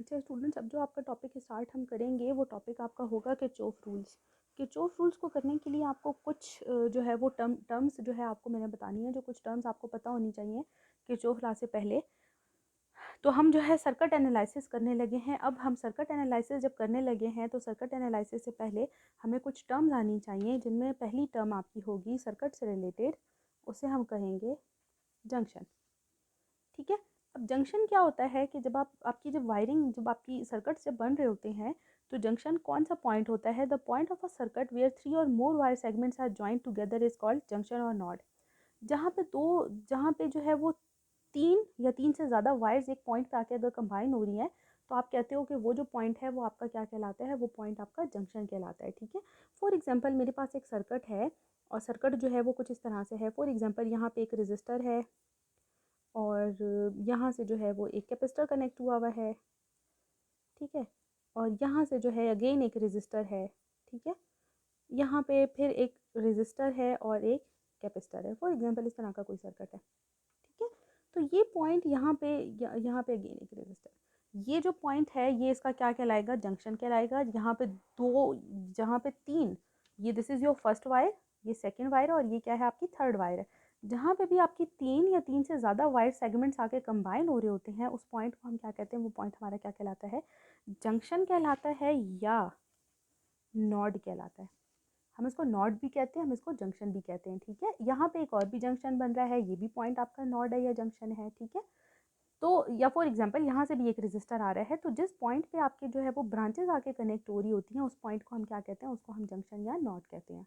अच्छा स्टूडेंट्स, अब जो आपका टॉपिक स्टार्ट हम करेंगे वो टॉपिक आपका होगा किरचॉफ रूल्स। किरचॉफ रूल्स को करने के लिए आपको कुछ जो है वो टर्म्स जो है आपको मैंने बतानी है, जो कुछ टर्म्स आपको पता होनी चाहिए किरचॉफ लॉ से पहले। तो हम जो है सर्किट एनालिसिस करने लगे हैं। अब हम सर्किट एनालिसिस जब करने लगे हैं तो सर्किट एनालिसिस से पहले हमें कुछ टर्म्स आनी चाहिए, जिनमें पहली टर्म आपकी होगी सर्किट से रिलेटेड, उसे हम कहेंगे जंक्शन। ठीक है। अब जंक्शन क्या होता है कि जब आपकी जब वायरिंग जब आपकी सर्किट जब बन रहे होते हैं तो जंक्शन कौन सा पॉइंट होता है? The point of a circuit where 3 or more wire segments are joint together is called junction or node. जहाँ पे जो है वो तीन या तीन से ज़्यादा वायर्स एक पॉइंट पे आके अगर कंबाइन हो रही हैं तो आप कहते हो कि वो जो पॉइंट है वो आपका क्या कहलाता है? वो पॉइंट आपका जंक्शन कहलाता है। ठीक है। फॉर एग्जाम्पल मेरे पास एक सर्किट है और सर्किट जो है वो कुछ इस तरह से है। फॉर एग्जाम्पल यहाँ पे एक रजिस्टर है और यहाँ से जो है वो एक कैपेसिटर कनेक्ट हुआ हुआ है। ठीक है। और यहाँ से जो है अगेन एक रेजिस्टर है। ठीक है। यहाँ पे फिर एक रेजिस्टर है और एक कैपेसिटर है। फॉर एग्जांपल इस तरह का कोई सर्किट है। ठीक है। तो ये पॉइंट यहाँ पे अगेन एक रेजिस्टर, ये जो पॉइंट है ये इसका क्या कहलाएगा? जंक्शन कहलाएगा। यहाँ पे दो, जहाँ पे तीन, ये this is your first wire, ये सेकेंड वायर और ये क्या है? आपकी थर्ड वायर है। जहाँ पे भी आपकी तीन या तीन से ज़्यादा वायर सेगमेंट्स आके कंबाइन हो रहे होते हैं उस पॉइंट को हम क्या कहते हैं? वो पॉइंट हमारा क्या कहलाता है? जंक्शन कहलाता है या नॉड कहलाता है। हम इसको नॉड भी कहते हैं, हम इसको जंक्शन भी कहते हैं। ठीक है। यहाँ पे एक और भी जंक्शन बन रहा है, ये भी पॉइंट आपका नॉड है या जंक्शन है। ठीक है। तो या फॉर एग्जांपल यहाँ से भी एक रेजिस्टर आ रहा है, तो जिस पॉइंट पे आपके जो है वो ब्रांचेस आके कनेक्ट हो रही होती हैं उस पॉइंट को हम क्या कहते हैं? उसको हम जंक्शन या नॉड कहते हैं।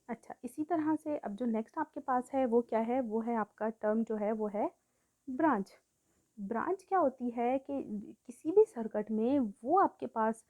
अच्छा, इसी तरह से अब जो नेक्स्ट आपके पास है वो क्या है? वो है आपका टर्म जो है वो है ब्रांच। ब्रांच क्या होती है कि किसी भी सर्किट में वो आपके पास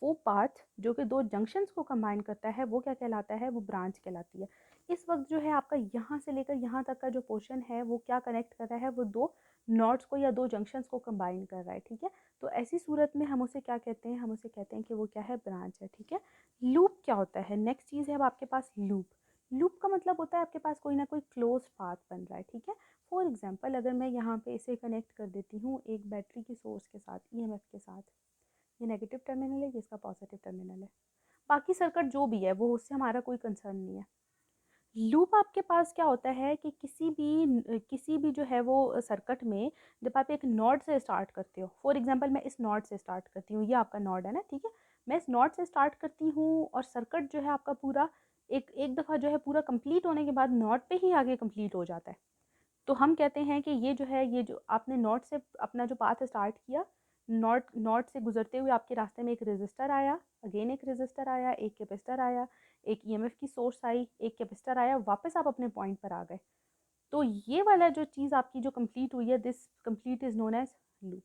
वो पाथ जो कि दो जंक्शंस को कंबाइन करता है वो क्या कहलाता है? वो ब्रांच कहलाती है। इस वक्त जो है आपका यहाँ से लेकर यहाँ तक का जो पोर्शन है वो क्या कनेक्ट कर रहा है? वो दो नॉड्स को या दो जंक्शंस को कंबाइन कर रहा है। ठीक है। तो ऐसी सूरत में हम उसे क्या कहते हैं? हम उसे कहते हैं कि वो क्या है? ब्रांच है। ठीक है। लूप क्या होता है? नेक्स्ट चीज़ है अब आपके पास लूप। लूप का मतलब होता है आपके पास कोई ना कोई क्लोज पाथ बन रहा है। ठीक है। फॉर एग्जाम्पल अगर मैं यहाँ पे इसे कनेक्ट कर देती हूँ एक बैटरी की सोर्स के साथ, ईएमएफ के साथ, ये नेगेटिव टर्मिनल है, ये इसका पॉजिटिव टर्मिनल है। बाकी सर्किट जो भी है वो उससे हमारा कोई कंसर्न नहीं है। लूप आपके पास क्या होता है कि किसी भी जो है वो सर्किट में जब आप एक नॉड से स्टार्ट करते हो, फॉर एग्जांपल मैं इस नॉड से स्टार्ट करती हूँ, ये आपका नॉड है ना। ठीक है। मैं इस नॉड से स्टार्ट करती हूँ और सर्किट जो है आपका पूरा एक एक दफ़ा जो है पूरा कंप्लीट होने के बाद नॉड पे ही आगे कंप्लीट हो जाता है। तो हम कहते हैं कि ये जो है, ये जो आपने नॉट से अपना जो पाथ स्टार्ट किया, नॉट नॉट से गुजरते हुए आपके रास्ते में एक रेजिस्टर आया, अगेन एक रेजिस्टर आया, एक कैपेसिटर आया, एक ईएमएफ की सोर्स आई, एक कैपेसिटर आया, वापस आप अपने पॉइंट पर आ गए। तो ये वाला जो चीज़ आपकी जो कंप्लीट हुई है, this complete is known as loop.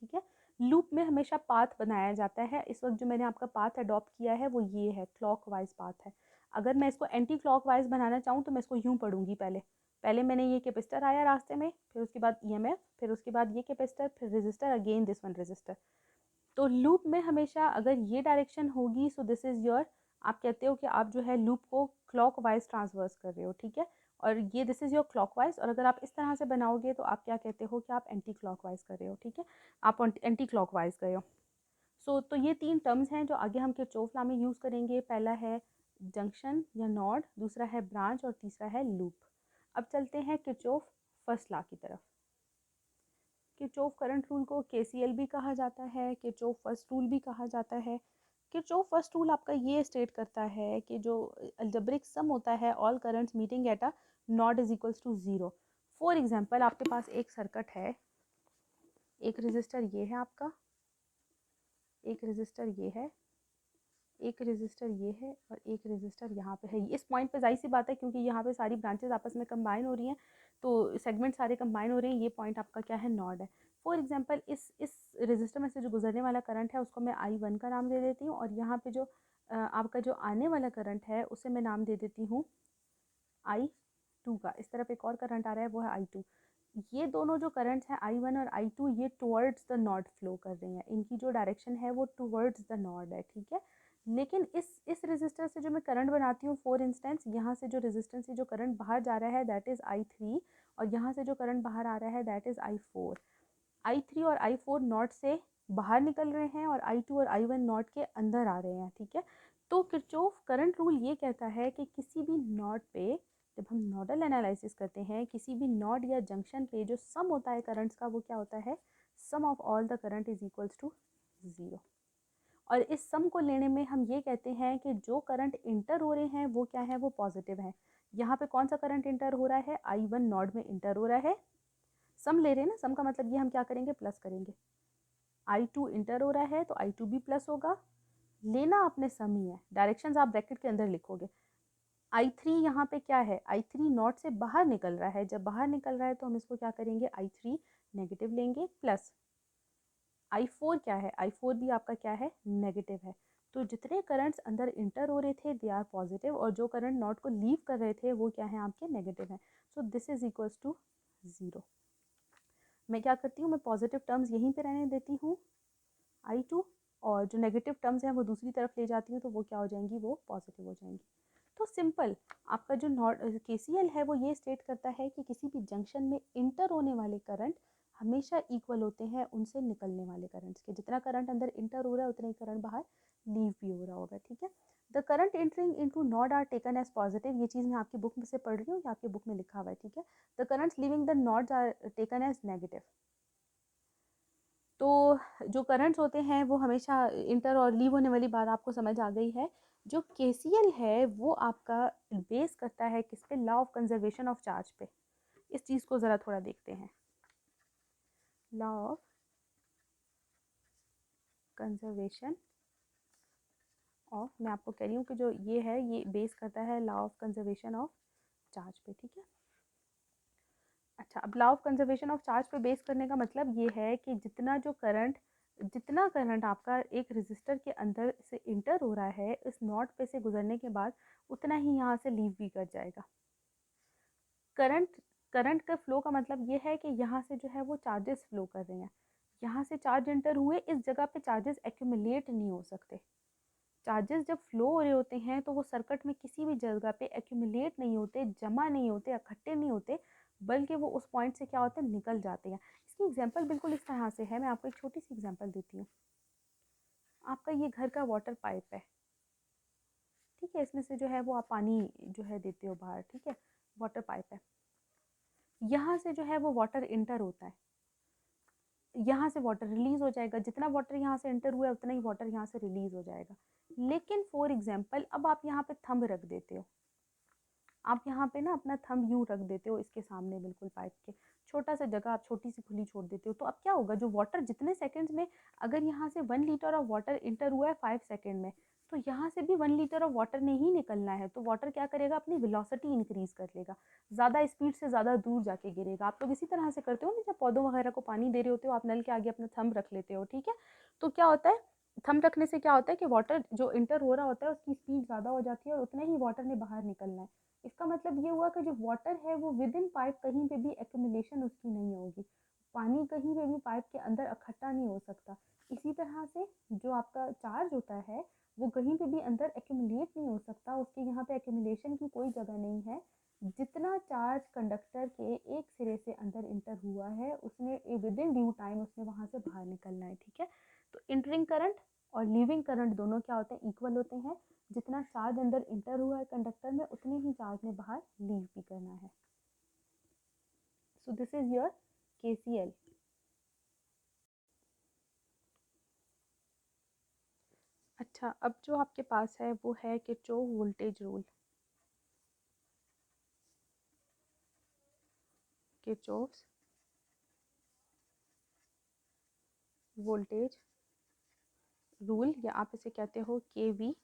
ठीक है। लूप में हमेशा पाथ बनाया जाता है। इस वक्त जो मैंने आपका पाथ अडॉप्ट किया है वो ये है, क्लॉकवाइज पाथ है। अगर मैं इसको एंटी क्लॉकवाइज बनाना चाहूँ तो मैं इसको यूँ पढ़ूंगी। पहले पहले मैंने ये कैपेसिटर आया रास्ते में, फिर उसके बाद ईएमएफ, फिर उसके बाद ये कैपेसिटर, फिर resistor, again this one resistor. तो लूप में हमेशा अगर ये डायरेक्शन होगी सो दिस इज़ योर, आप कहते हो कि आप जो है लूप को क्लॉकवाइज ट्रांसवर्स कर रहे हो। ठीक है। और ये दिस इज़ योर क्लॉकवाइज, और अगर आप इस तरह से बनाओगे तो आप क्या कहते हो कि आप एंटी क्लॉकवाइज कर रहे हो। ठीक है। आप एंटी क्लॉकवाइज गए हो। तो ये तीन टर्म्स हैं जो आगे हम किरचॉफ लॉ में यूज़ करेंगे। पहला है जंक्शन या नॉड, दूसरा है ब्रांच और तीसरा है लूप। अब चलते हैं किरचॉफ फर्स्ट लॉ की तरफ। किरचॉफ करंट रूल को केसीएल भी कहा जाता है, किरचॉफ फर्स्ट रूल भी कहा जाता है। किरचॉफ फर्स्ट रूल आपका ये स्टेट करता है कि जो अलजेब्रिक सम होता है all currents meeting at a node is equals to zero. For example आपके पास एक सर्किट है, एक रेजिस्टर ये है आपका, एक रेजिस्टर ये है, एक रेजिस्टर ये है और एक रेजिस्टर यहाँ पे है। इस पॉइंट पे जाहिर सी बात है क्योंकि यहाँ पे सारी ब्रांचेस आपस में कंबाइन हो रही हैं तो सेगमेंट सारे कंबाइन हो रहे हैं, ये पॉइंट आपका क्या है? नॉड है। फॉर एग्जांपल इस रेजिस्टर में से जो गुजरने वाला करंट है उसको मैं I1 का नाम दे देती हूँ और यहाँ पे जो आपका जो आने वाला करंट है उसे मैं नाम दे देती हूँ I2 का। इस तरफ एक और करंट आ रहा है वो है I2। ये दोनों जो करंट्स हैं I1 और I2 ये टुवर्ड्स द नॉड फ्लो कर रही हैं, इनकी जो डायरेक्शन है वो टुवर्ड्स द नॉड है। ठीक है। लेकिन इस रेजिस्टर से जो मैं करंट बनाती हूँ, फॉर इंस्टेंस यहाँ से जो रेजिस्टेंस से जो करंट बाहर जा रहा है दैट इज़ I3 और यहाँ से जो करंट बाहर आ रहा है दैट इज़ I4। I3 और I4 नॉट से बाहर निकल रहे हैं और I2 और I1 नॉट के अंदर आ रहे हैं, ठीक है। तो किरचॉफ करंट रूल ये कहता है कि किसी भी नॉट पे जब हम नोडल एनालिसिस करते हैं, किसी भी नोड या जंक्शन पे जो सम होता है करंट्स का वो क्या होता है, sum of all the current is equals to 0। और इस सम को लेने में हम ये कहते हैं कि जो करंट इंटर हो रहे हैं वो क्या है, वो पॉजिटिव है। यहाँ पे कौन सा करंट इंटर हो रहा है, I1 नोड में इंटर हो रहा है। सम ले रहे हैं ना, सम का मतलब ये हम क्या करेंगे, प्लस करेंगे। I2 इंटर हो रहा है तो I2 भी प्लस होगा। लेना आपने सम ही है, डायरेक्शंस आप ब्रैकेट के अंदर लिखोगे। I3 यहाँ पे क्या है, I3 नॉट से बाहर निकल रहा है, जब बाहर निकल रहा है तो हम इसको क्या करेंगे, I3 नेगेटिव लेंगे, प्लस I4 क्या है, I4 भी आपका क्या है, नेगेटिव है। तो जितने करंट्स अंदर इंटर हो रहे थे दे आर पॉजिटिव, और जो करंट नॉट को लीव कर रहे थे वो क्या है, आपके नेगेटिव है। So this is equals to 0। मैं क्या करती हूँ, मैं पॉजिटिव टर्म्स यहीं पे रहने देती हूँ I2, और जो नेगेटिव टर्म्स हैं वो दूसरी तरफ ले जाती हूँ, तो वो क्या हो जाएंगी, वो पॉजिटिव हो जाएंगी। तो सिंपल आपका जो नॉट KCL है वो ये स्टेट करता है कि किसी भी जंक्शन में इंटर होने वाले करंट हमेशा इक्वल होते हैं उनसे निकलने वाले करंट्स के। जितना करंट अंदर इंटर हो रहा है उतना ही करंट बाहर लीव भी हो रहा होगा, ठीक है। The current entering into node are taken as positive, ये चीज़ मैं आपकी बुक में से पढ़ रही हूँ, ये आपकी बुक में लिखा हुआ है, ठीक है। The currents leaving the nodes are taken as negative. तो जो करंट्स होते हैं वो हमेशा इंटर और लीव होने वाली बात आपको समझ आ गई है। जो KCL है वो आपका बेस करता है किस पे, law of conservation of charge पे। इस चीज़ को ज़रा थोड़ा देखते हैं। लॉ ऑफ कंजर्वेशन ऑफ, मैं आपको कह रही हूँ कि जो ये है ये बेस करता है law of conservation of charge पे, ठीक है। अच्छा, अब law of conservation of charge पे बेस करने का मतलब ये है कि जितना करंट आपका एक रेजिस्टर के अंदर से इंटर हो रहा है इस नॉट पे से गुजरने के बाद उतना ही यहाँ से लीव भी कर जाएगा। करंट करंट का फ्लो का मतलब ये है कि यहाँ से जो है वो चार्जेस फ्लो कर रहे हैं, यहाँ से चार्ज इंटर हुए, इस जगह पे चार्जेस एक्यूमुलेट नहीं हो सकते। चार्जेस जब फ्लो हो रहे होते हैं तो वो सर्किट में किसी भी जगह पे एक्यूमुलेट नहीं होते, जमा नहीं होते, इकट्ठे नहीं होते, बल्कि वो उस पॉइंट से क्या होते हैं, निकल जाते हैं। इसकी एग्जांपल बिल्कुल इस तरह से है, मैं आपको एक छोटी सी एग्जांपल देती हूँ। आपका ये घर का वाटर पाइप है, ठीक है, इसमें से जो है वो आप पानी जो है देते हो बाहर, ठीक है, वाटर पाइप है। यहाँ से जो है वो वाटर इंटर होता है, यहाँ से वाटर रिलीज हो जाएगा, जितना वाटर यहाँ से इंटर हुआ है उतना ही वाटर यहाँ से रिलीज हो जाएगा। लेकिन फॉर एग्जाम्पल अब आप यहाँ पे थंब रख देते हो, आप यहाँ पे ना अपना थंब यूँ रख देते हो इसके सामने बिल्कुल पाइप के, छोटा सा जगह आप छोटी सी खुली छोड़ देते हो, तो अब क्या होगा, जो वाटर जितने सेकंड्स में, अगर यहाँ से 1 लीटर ऑफ वाटर इंटर हुआ है 5 सेकंड में, तो यहाँ से भी 1 लीटर ऑफ वाटर ने ही निकलना है। तो वाटर क्या करेगा, अपनी वेलोसिटी इंक्रीज कर लेगा, ज़्यादा स्पीड से ज़्यादा दूर जाके गिरेगा। आप लोग इसी तरह से करते हो ना, जब पौधों वगैरह को पानी दे रहे होते हो आप नल के आगे अपना थंब रख लेते हो, ठीक है। तो क्या होता है, थंब रखने से क्या होता है कि वाटर जो इंटर हो रहा होता है उसकी स्पीड ज़्यादा हो जाती है और उतना ही वाटर ने बाहर निकलना है। इसका मतलब ये हुआ कि जो वाटर है वो विद इन पाइप कहीं पे भी एक्यूमुलेशन उसकी नहीं होगी, पानी कहीं पे भी पाइप के अंदर इकट्ठा नहीं हो सकता। इसी तरह से जो आपका चार्ज होता है वो कहीं पे भी अंदर एक्यूमुलेट नहीं हो सकता, उसके यहाँ पे एक्यूमुलेशन की कोई जगह नहीं है। जितना चार्ज कंडक्टर के एक सिरे से अंदर इंटर हुआ है उसने विद इन ड्यू टाइम उसने वहाँ से बाहर निकलना है, ठीक है। तो इंटरिंग करंट और लीविंग करंट दोनों क्या होते हैं, इक्वल होते हैं। जितना चार्ज अंदर इंटर हुआ है कंडक्टर में उतने ही चार्ज ने बाहर लीव भी करना है। So this is your KCL। अच्छा, अब जो आपके पास है वो है Kirchhoff voltage rule. Kirchhoff voltage rule, या आप इसे कहते हो KVL,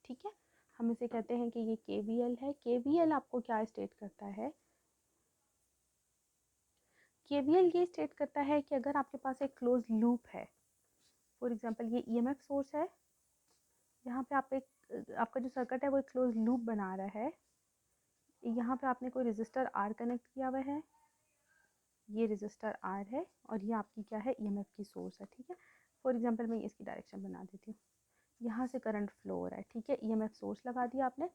ठीक है। हम इसे कहते हैं कि ये KVL है। KVL आपको क्या स्टेट करता है, KVL ये स्टेट करता है कि अगर आपके पास एक क्लोज लूप है, फॉर एग्जांपल ये EMF सोर्स है, यहाँ पे आप एक आपका जो सर्किट है वो एक क्लोज लूप बना रहा है, यहाँ पे आपने कोई रेजिस्टर R कनेक्ट किया हुआ है, ये रेजिस्टर R है और ये आपकी क्या है, EMF की सोर्स है, ठीक है। फॉर एग्जांपल मैं इसकी डायरेक्शन बना देती हूँ, यहाँ से करंट फ्लो हो रहा है, ठीक है, EMF सोर्स लगा दिया आपने।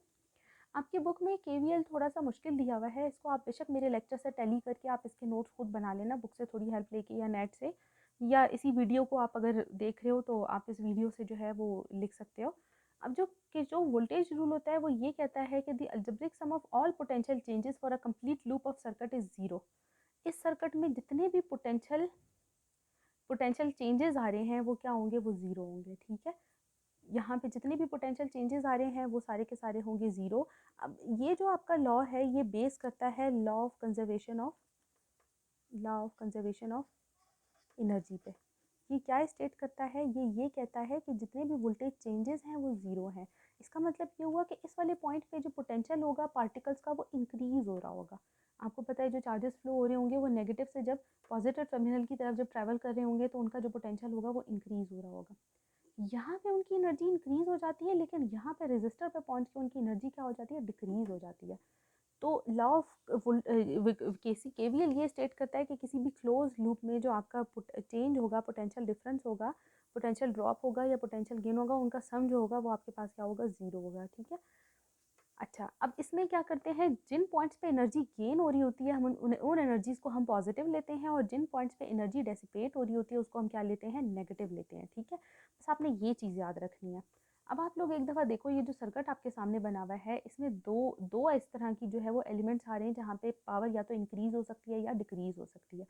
आपकी बुक में केवीएल थोड़ा सा मुश्किल दिया हुआ है, इसको आप बेशक मेरे लेक्चर से टैली करके आप इसके नोट्स खुद बना लेना, बुक से थोड़ी हेल्प लेके या नेट से, या इसी वीडियो को आप अगर देख रहे हो तो आप इस वीडियो से जो है वो लिख सकते हो। अब जो वोल्टेज रूल होता है वो ये कहता है कि the algebraic sum of all potential changes for a complete loop of circuit is zero. इस सर्किट में जितने भी पोटेंशियल चेंजेस आ रहे हैं वो क्या होंगे, वो ज़ीरो होंगे, ठीक है। यहाँ पे जितने भी पोटेंशियल चेंजेस आ रहे हैं वो सारे के सारे होंगे ज़ीरो। अब ये जो आपका लॉ है ये बेस करता है law of conservation of energy पे। ये क्या स्टेट करता है, ये कहता है कि जितने भी वोल्टेज चेंजेस हैं वो ज़ीरो हैं। इसका मतलब ये हुआ कि इस वाले पॉइंट पे जो पोटेंशियल होगा पार्टिकल्स का वो इंक्रीज़ हो रहा होगा। आपको पता है जो चार्जेस फ्लो हो रहे होंगे वो नेगेटिव से जब पॉजिटिव टर्मिनल की तरफ जब ट्रैवल कर रहे होंगे तो उनका जो पोटेंशियल होगा वो इंक्रीज़ हो रहा होगा। यहाँ पे उनकी एनर्जी इंक्रीज़ हो जाती है, लेकिन यहाँ पे रेजिस्टर पे पहुँच के उनकी एनर्जी क्या हो जाती है, डिक्रीज़ हो जाती है। तो लॉ ऑफ केवीएल ये स्टेट करता है कि किसी भी क्लोज लूप में जो आपका चेंज होगा, पोटेंशियल डिफरेंस होगा, पोटेंशियल ड्रॉप होगा या पोटेंशियल गेन होगा, उनका सम जो होगा वो आपके पास क्या होगा, ज़ीरो होगा, ठीक है। अच्छा, अब इसमें क्या करते हैं, जिन पॉइंट्स पे एनर्जी गेन हो रही होती है हम उन एनर्जीज को हम पॉजिटिव लेते हैं, और जिन पॉइंट्स पे एनर्जी डेसिपेट हो रही होती है उसको हम क्या लेते हैं, नेगेटिव लेते हैं, ठीक है। बस आपने ये चीज़ याद रखनी है। अब आप लोग एक दफ़ा देखो, ये जो सर्किट आपके सामने बना हुआ है इसमें दो दो इस तरह की जो है वो एलिमेंट्स आ रहे हैं जहाँ पे पावर या तो इंक्रीज़ हो सकती है या डिक्रीज़ हो सकती है।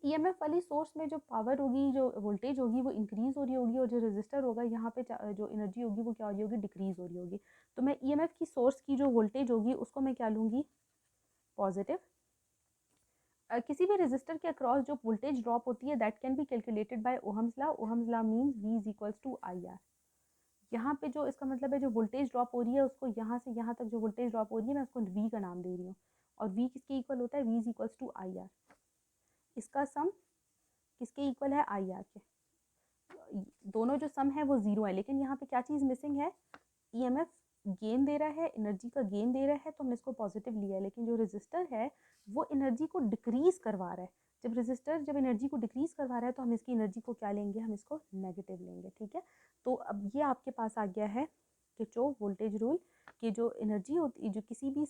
ईएमएफ वाली सोर्स में जो पावर होगी, जो वोल्टेज होगी वो इंक्रीज़ हो रही होगी, और जो रेजिस्टर होगा यहाँ पे जो एनर्जी होगी वो क्या हो रही होगी, डिक्रीज़ हो रही होगी। तो मैं ईएमएफ की सोर्स की जो वोल्टेज होगी उसको मैं क्या लूँगी, पॉजिटिव। किसी भी रेजिस्टर के अक्रॉस जो वोल्टेज ड्रॉप होती है that can be calculated by Ohm's law. Ohm's law means V is equals to I R. यहाँ पे जो इसका मतलब है जो वोल्टेज ड्रॉप हो रही है उसको यहाँ से यहाँ तक जो वोल्टेज ड्रॉप हो रही है मैं उसको V का नाम दे रही हूँ, और V किसके इक्वल होता है, V is equals to I R. इसका सम किसके इक्वल है, आई आर के। दोनों जो सम है वो ज़ीरो है, लेकिन यहाँ पे क्या चीज़ मिसिंग है, ईएमएफ गेन दे रहा है, एनर्जी का गेन दे रहा है, तो हमने इसको पॉजिटिव लिया है, लेकिन जो रेजिस्टर है वो एनर्जी को डिक्रीज करवा रहा है। जब रेजिस्टर जब एनर्जी को डिक्रीज करवा रहा है तो हम इसकी एनर्जी को क्या लेंगे, हम इसको नेगेटिव लेंगे, ठीक है। तो अब ये आपके पास आ गया है किरचॉफ वोल्टेज रूल कि जो एनर्जी होती है, जो किसी भी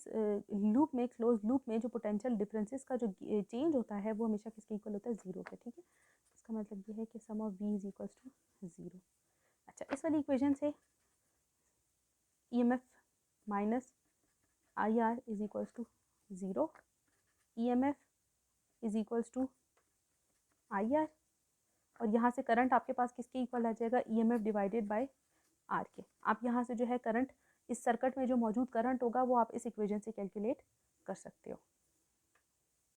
लूप में, क्लोज लूप में जो पोटेंशियल डिफरेंसेस का जो चेंज होता है वो हमेशा किसके इक्वल होता है, ज़ीरो पे, ठीक है। इसका मतलब ये है कि sum of V is equals to zero. अच्छा, इस वाली इक्वेशन से EMF minus I R is equals to zero, EMF is equals to I R, और यहाँ से करंट आपके पास किसके इक्वल आ जाएगा, EMF डिवाइडेड बाय आर के। आप यहाँ से जो है करंट, इस सर्किट में जो मौजूद करंट होगा वो आप इस इक्वेशन से कैलकुलेट कर सकते हो।